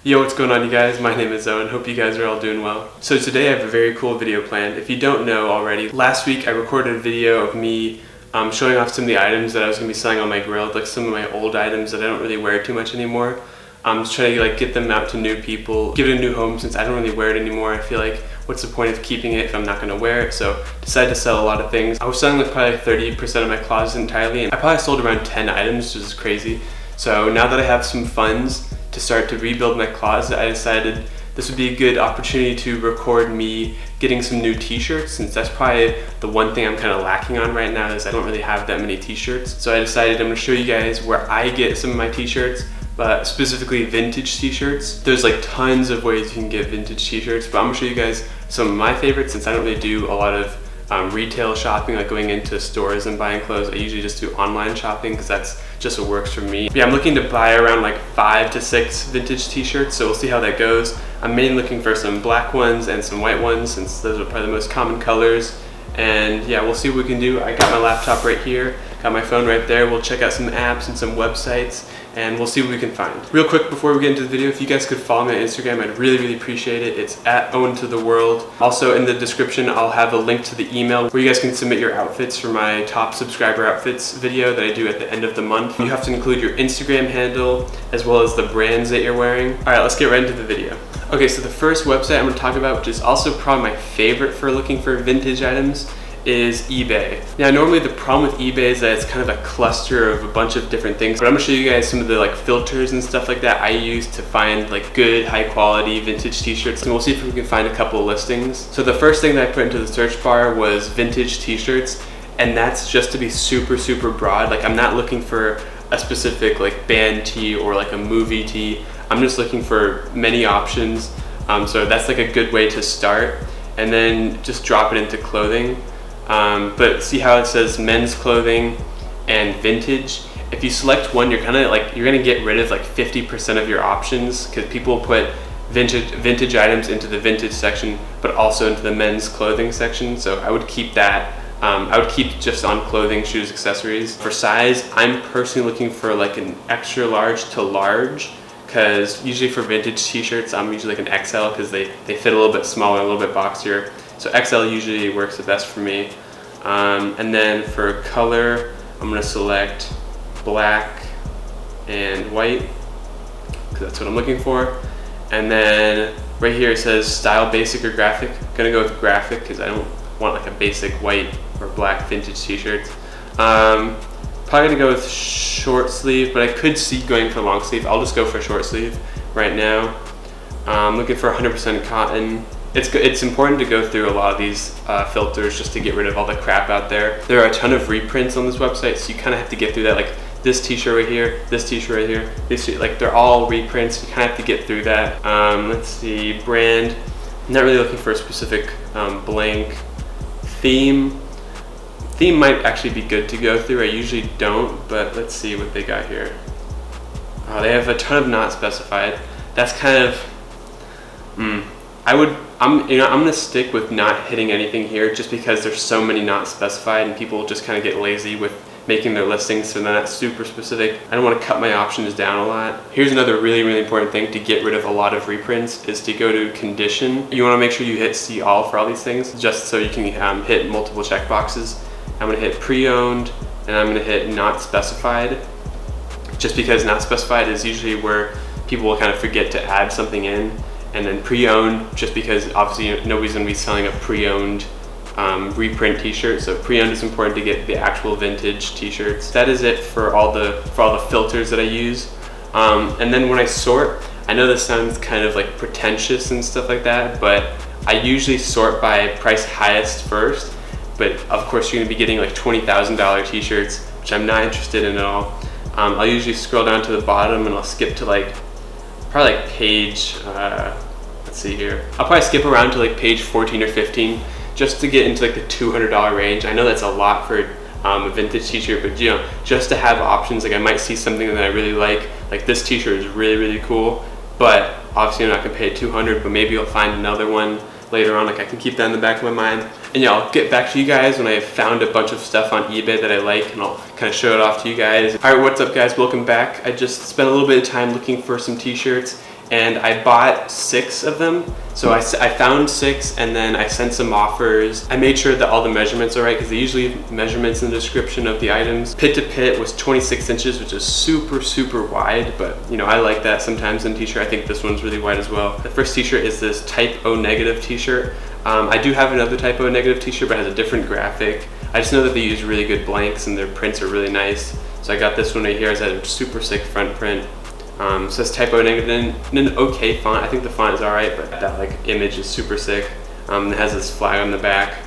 Yo, what's going on, you guys? My name is Owen. Hope you guys are all doing well. So today I have a very cool video planned. If you don't know already, last week I recorded a video of me showing off some of the items that I was going to be selling on my Grailed, like some of my old items that I don't really wear too much anymore. I'm just trying to get them out to new people, give it a new home since I don't really wear it anymore. I feel like what's the point of keeping it if I'm not going to wear it? So decided to sell a lot of things. I was selling like probably 30% of my closet entirely, and I probably sold around 10 items, which is crazy. So now that I have some funds to start to rebuild my closet, I decided this would be a good opportunity to record me getting some new t-shirts, since that's probably the one thing I'm kind of lacking on right now is I don't really have that many t-shirts. So I decided I'm going to show you guys where I get some of my t-shirts, but specifically vintage t-shirts. There's like tons of ways you can get vintage t-shirts, but I'm going to show you guys some of my favorites since I don't really do a lot of retail shopping, like going into stores and buying clothes. I usually just do online shopping because that's just what works for me. But yeah, I'm looking to buy around like 5 to 6 vintage t-shirts, so we'll see how that goes. I'm mainly looking for some black ones and some white ones since those are probably the most common colors. And yeah, we'll see what we can do. I got my laptop right here, got my phone right there. We'll check out some apps and some websites, and we'll see what we can find. Real quick before we get into the video, if you guys could follow me on Instagram, I'd really appreciate it. It's at owentopfits. Also in the description, I'll have a link to the email where you guys can submit your outfits for my top subscriber outfits video that I do at the end of the month. You have to include your Instagram handle as well as the brands that you're wearing. All right, let's get right into the video. Okay, so the first website I'm going to talk about, which is also probably my favorite for looking for vintage items, is eBay. Now normally the problem with eBay is that it's kind of a cluster of a bunch of different things, but I'm gonna show you guys some of the like filters and stuff like that I use to find like good high quality vintage t-shirts, and we'll see if we can find a couple of listings. So the first thing that I put into the search bar was vintage t-shirts, and that's just to be super broad. Like I'm not looking for a specific like band tee or like a movie tee. I'm just looking for many options. So that's like a good way to start, and then just drop it into clothing. But see how it says men's clothing and vintage? If you select one, you're gonna get rid of like 50% of your options, because people put vintage items into the vintage section, but also into the men's clothing section. So I would keep that. I would keep just on clothing, shoes, accessories. For size, I'm personally looking for like an extra large to large, because usually for vintage t-shirts, I'm usually like an XL because they fit a little bit smaller, a little bit boxier. So XL usually works the best for me. And then for color, I'm gonna select black and white, because that's what I'm looking for. And then right here it says style basic or graphic. I'm gonna go with graphic because I don't want like a basic white or black vintage t-shirt. Probably gonna go with short sleeve, but I could see going for long sleeve. I'll just go for short sleeve right now. I'm looking for 100% cotton. It's important to go through a lot of these filters just to get rid of all the crap out there. There are a ton of reprints on this website, so you kind of have to get through that. Like this t-shirt right here, this t-shirt right here, like they're all reprints. You kind of have to get through that. Let's see, brand. I'm not really looking for a specific blank. Theme might actually be good to go through. I usually don't, but let's see what they got here. Oh, they have a ton of not specified. That's kind of, I'm gonna stick with not hitting anything here just because there's so many not specified and people just kind of get lazy with making their listings, so they're not super specific. I don't want to cut my options down a lot. Here's another really important thing to get rid of a lot of reprints is to go to condition. You want to make sure you hit see all for all these things just so you can hit multiple check boxes. I'm gonna hit pre-owned and I'm gonna hit not specified, just because not specified is usually where people will kind of forget to add something in. And then pre-owned, just because obviously nobody's gonna be selling a pre-owned reprint t-shirt. So pre-owned is important to get the actual vintage t-shirts. That is it for all the filters that I use. And then when I sort, I know this sounds kind of like pretentious and stuff like that, but I usually sort by price highest first. But of course you're gonna be getting like $20,000 t-shirts, which I'm not interested in at all. I'll usually scroll down to the bottom and I'll skip to probably like page, let's see here. I'll probably skip around to like page 14 or 15 just to get into like the $200 range. I know that's a lot for a vintage t-shirt, but just to have options. Like I might see something that I really like this t-shirt is really cool, but obviously I'm not gonna pay $200, but maybe I'll find another one later on. Like I can keep that in the back of my mind. And yeah, I'll get back to you guys when I have found a bunch of stuff on eBay that I like, and I'll kind of show it off to you guys. All right, what's up guys? Welcome back. I just spent a little bit of time looking for some t-shirts, and I bought 6 of them. So I found 6, and then I sent some offers. I made sure that all the measurements are right, because they usually have measurements in the description of the items. Pit to pit was 26 inches, which is super wide, but you know, I like that sometimes in t-shirt. I think this one's really wide as well. The first t-shirt is this type O negative t-shirt. I do have another type O negative t-shirt, but it has a different graphic. I just know that they use really good blanks and their prints are really nice. So I got this one right here. It has a super sick front print. It says type O negative in an okay font. I think the font is alright, but that like image is super sick. It has this flag on the back.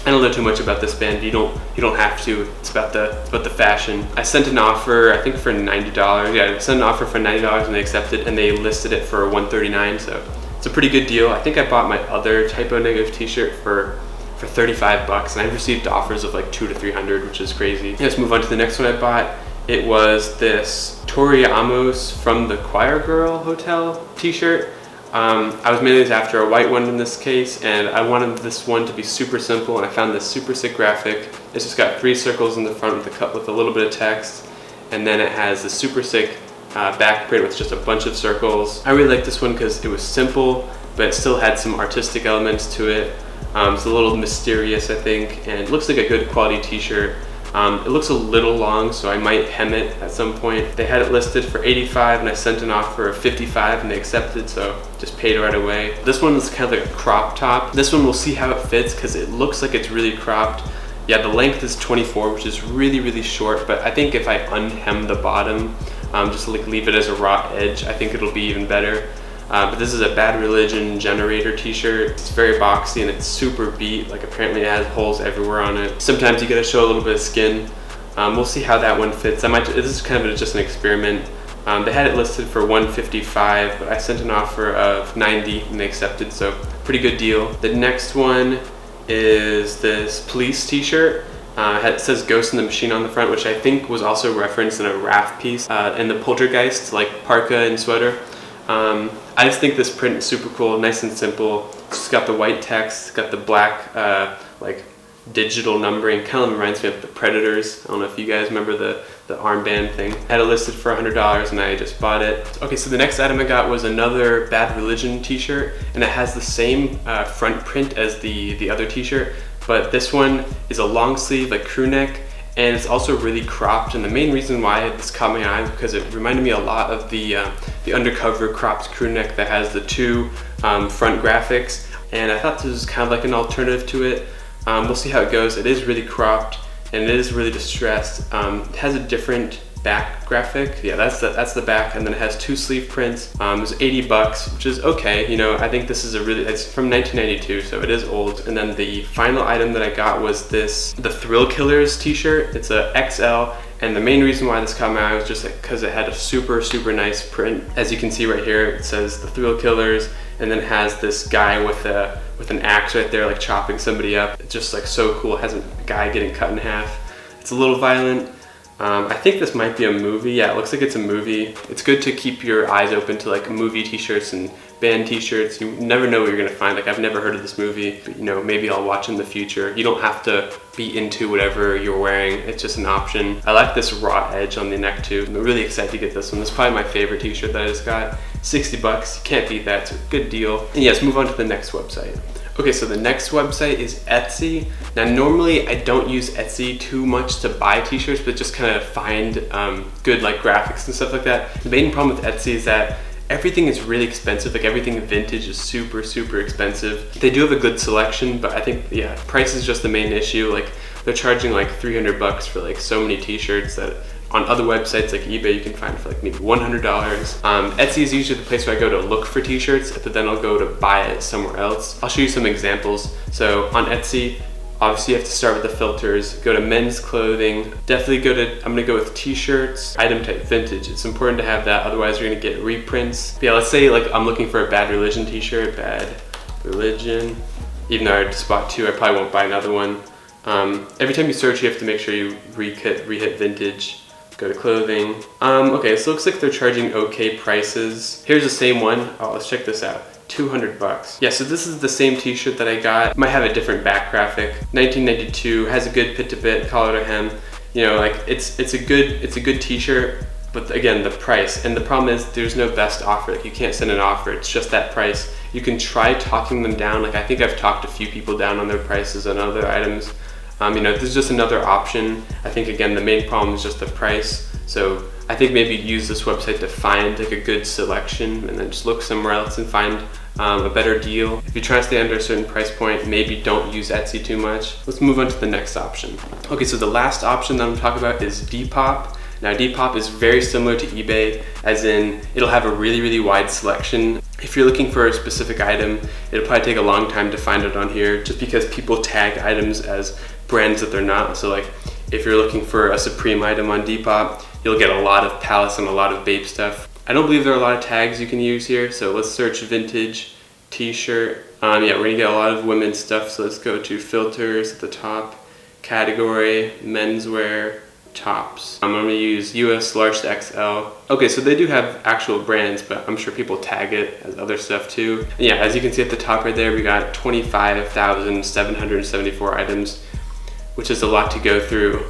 I don't know too much about this band. You don't have to. It's about the fashion. I sent an offer, I think for $90. Yeah, I sent an offer for $90 and they accepted, and they listed it for $139. So it's a pretty good deal. I think I bought my other type O negative t-shirt for $35, and I've received offers of like $200 to $300, which is crazy. Let's move on to the next one I bought. It was this Tori Amos from the Choir Girl Hotel t-shirt. I was mainly after a white one in this case, and I wanted this one to be super simple, and I found this super sick graphic. It's just got 3 circles in the front with a little bit of text, and then it has the super sick back print with just a bunch of circles. I really like this one because it was simple, but it still had some artistic elements to it. It's a little mysterious, I think, and it looks like a good quality t-shirt. It looks a little long, so I might hem it at some point. They had it listed for $85, and I sent an offer of $55, and they accepted, so just paid right away. This one is kind of like a crop top. This one, we'll see how it fits, because it looks like it's really cropped. Yeah, the length is 24, which is really short, but I think if I unhem the bottom, just like leave it as a raw edge, I think it'll be even better. But this is a Bad Religion Generator t-shirt. It's very boxy and it's super beat. Like apparently it has holes everywhere on it. Sometimes you gotta show a little bit of skin. We'll see how that one fits. This is kind of just an experiment. They had it listed for $155, but I sent an offer of $90 and they accepted, so pretty good deal. The next one is this Police t-shirt. It says Ghost in the Machine on the front, which I think was also referenced in a Raph piece in the Poltergeist, like parka and sweater. I just think this print is super cool, nice and simple. It's got the white text, got the black like digital numbering. Kind of reminds me of the Predators. I don't know if you guys remember the armband thing. I had it listed for $100 and I just bought it. Okay, so the next item I got was another Bad Religion t-shirt, and it has the same front print as the other t-shirt, but this one is a long sleeve, like crew neck, and it's also really cropped. And the main reason why this caught my eye is because it reminded me a lot of the undercover cropped crew neck that has the 2 front graphics, and I thought this was kind of like an alternative to it. We'll see how it goes. It is really cropped and it is really distressed. It has a different back graphic. Yeah, that's the back, and then it has 2 sleeve prints. It was $80, which is okay. You know, I think this is it's from 1992, so it is old. And then the final item that I got was the Thrill Killers t-shirt. It's a XL, and the main reason why this caught my eye was just because it had a super nice print. As you can see right here, it says the Thrill Killers, and then it has this guy with an axe right there, like chopping somebody up. It's just like so cool. It has a guy getting cut in half. It's a little violent. I think this might be a movie. Yeah, it looks like it's a movie. It's good to keep your eyes open to like movie t-shirts and band t-shirts. You never know what you're gonna find. Like, I've never heard of this movie, but you know, maybe I'll watch in the future. You don't have to be into whatever you're wearing. It's just an option. I like this raw edge on the neck too. I'm really excited to get this one. This is probably my favorite t-shirt that I just got. $60, you can't beat that. It's a good deal. And yes, move on to the next website. Okay, so the next website is Etsy. Now, normally I don't use Etsy too much to buy t-shirts, but just kind of find good like graphics and stuff like that. The main problem with Etsy is that everything is really expensive. Like everything vintage is super expensive. They do have a good selection, but I think, yeah, price is just the main issue. Like they're charging like $300 for like so many t-shirts that on other websites like eBay you can find for like maybe $100. Etsy is usually the place where I go to look for t-shirts, but then I'll go to buy it somewhere else. I'll show you some examples. So on Etsy, obviously you have to start with the filters. Go to men's clothing. Definitely I'm gonna go with t-shirts, item type vintage. It's important to have that, otherwise you're gonna get reprints. But yeah, let's say like I'm looking for a Bad Religion t-shirt, Bad Religion. Even though I just bought 2, I probably won't buy another one. Every time you search, you have to make sure you re-hit vintage. Go to clothing. Okay, so it looks like they're charging okay prices. Here's the same one. Oh, let's check this out. $200. Yeah, so this is the same t-shirt that I got. It might have a different back graphic. 1992, has a good pit to bit, collar to hem. You know, like it's a good t-shirt. But again, the price, and the problem is there's no best offer. Like, you can't send an offer, it's just that price. You can try talking them down. Like, I think I've talked a few people down on their prices on other items. There's just another option. I think, again, the main problem is just the price. So I think maybe use this website to find like a good selection, and then just look somewhere else and find a better deal. If you try to stay under a certain price point, maybe don't use Etsy too much. Let's move on to the next option. Okay, so the last option that I'm talking about is Dpop. Now, Dpop is very similar to eBay, as in it'll have a really, really wide selection. If you're looking for a specific item, it'll probably take a long time to find it on here, just because people tag items as brands that they're not. So like, if you're looking for a Supreme item on Dpop, you'll get a lot of palettes and a lot of Bape stuff. I don't believe there are a lot of tags you can use here, so let's search vintage t-shirt. Yeah, we're gonna get a lot of women's stuff, so let's go to filters at the top, category, menswear, tops. I'm gonna use US large to XL. Okay, so they do have actual brands, but I'm sure people tag it as other stuff too. And yeah, as you can see at the top right there, we got 25,774 items, which is a lot to go through.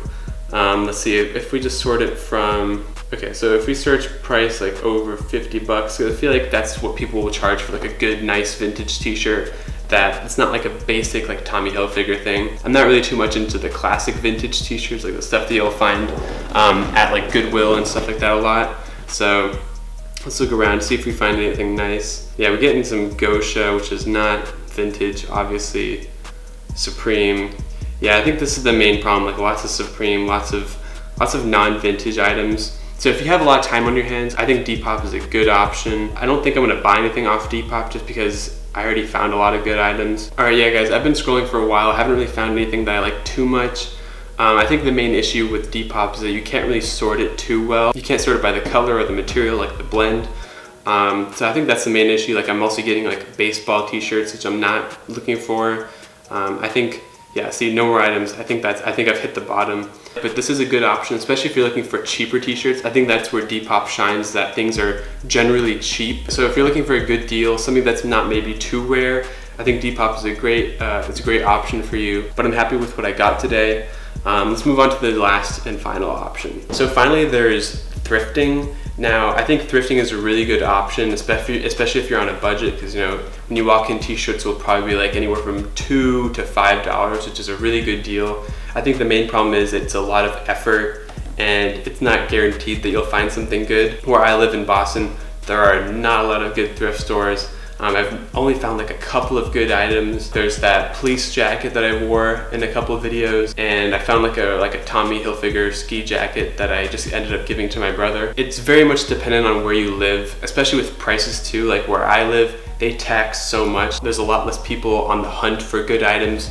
Let's see, if we just sort it from, okay, so if we search price like over 50 bucks, I feel like that's what people will charge for like a good, nice vintage t-shirt that it's not like a basic like Tommy Hilfiger thing. I'm not really too much into the classic vintage t-shirts, like the stuff that you'll find at like Goodwill and stuff like that a lot. So let's look around, see if we find anything nice. Yeah, we're getting some Gosha, which is not vintage, obviously. Supreme. Yeah, I think this is the main problem, like lots of Supreme, lots of non-vintage items. So if you have a lot of time on your hands, I think Dpop is a good option. I don't think I'm gonna buy anything off Dpop just because I already found a lot of good items. All right, yeah guys, I've been scrolling for a while. I haven't really found anything that I like too much. I think the main issue with Dpop is that you can't really sort it too well. You can't sort it by the color or the material, like the blend. So I think that's the main issue. Like, I'm also getting like baseball t-shirts, which I'm not looking for. I think, yeah, see, no more items. I think I've hit the bottom. But this is a good option, especially if you're looking for cheaper t-shirts. I think that's where Dpop shines, that things are generally cheap. So if you're looking for a good deal, something that's not maybe too rare, I think Dpop is it's a great option for you. But I'm happy with what I got today. Let's move on to the last and final option. So finally, there's thrifting. Now, I think thrifting is a really good option, especially if you're on a budget, because when you walk in, t-shirts will probably be like anywhere from $2 to $5, which is a really good deal. I think the main problem is it's a lot of effort and it's not guaranteed that you'll find something good. Where I live in Boston, there are not a lot of good thrift stores. I've only found like a couple of good items. There's that police jacket that I wore in a couple of videos, and I found like a Tommy Hilfiger ski jacket that I just ended up giving to my brother. It's very much dependent on where you live, especially with prices too. Like where I live, they tax so much. There's a lot less people on the hunt for good items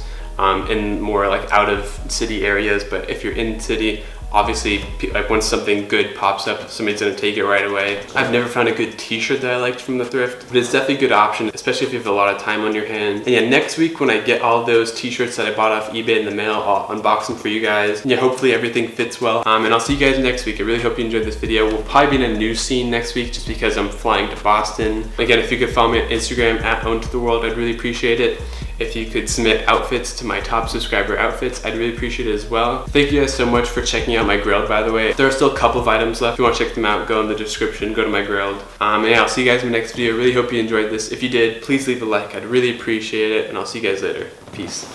in more like out of city areas. But if you're in city, obviously, like once something good pops up, somebody's gonna take it right away. I've never found a good t-shirt that I liked from the thrift, but it's definitely a good option, especially if you have a lot of time on your hands. And yeah, next week when I get all those t-shirts that I bought off eBay in the mail, I'll unbox them for you guys. Yeah, hopefully everything fits well. And I'll see you guys next week. I really hope you enjoyed this video. We'll probably be in a news scene next week just because I'm flying to Boston. Again, if you could follow me on Instagram at owentopfits, I'd really appreciate it. If you could submit outfits to my top subscriber outfits, I'd really appreciate it as well. Thank you guys so much for checking out my Grailed, by the way. There are still a couple of items left. If you want to check them out, go in the description, go to my Grailed. And yeah, I'll see you guys in the next video. Really hope you enjoyed this. If you did, please leave a like. I'd really appreciate it, and I'll see you guys later. Peace.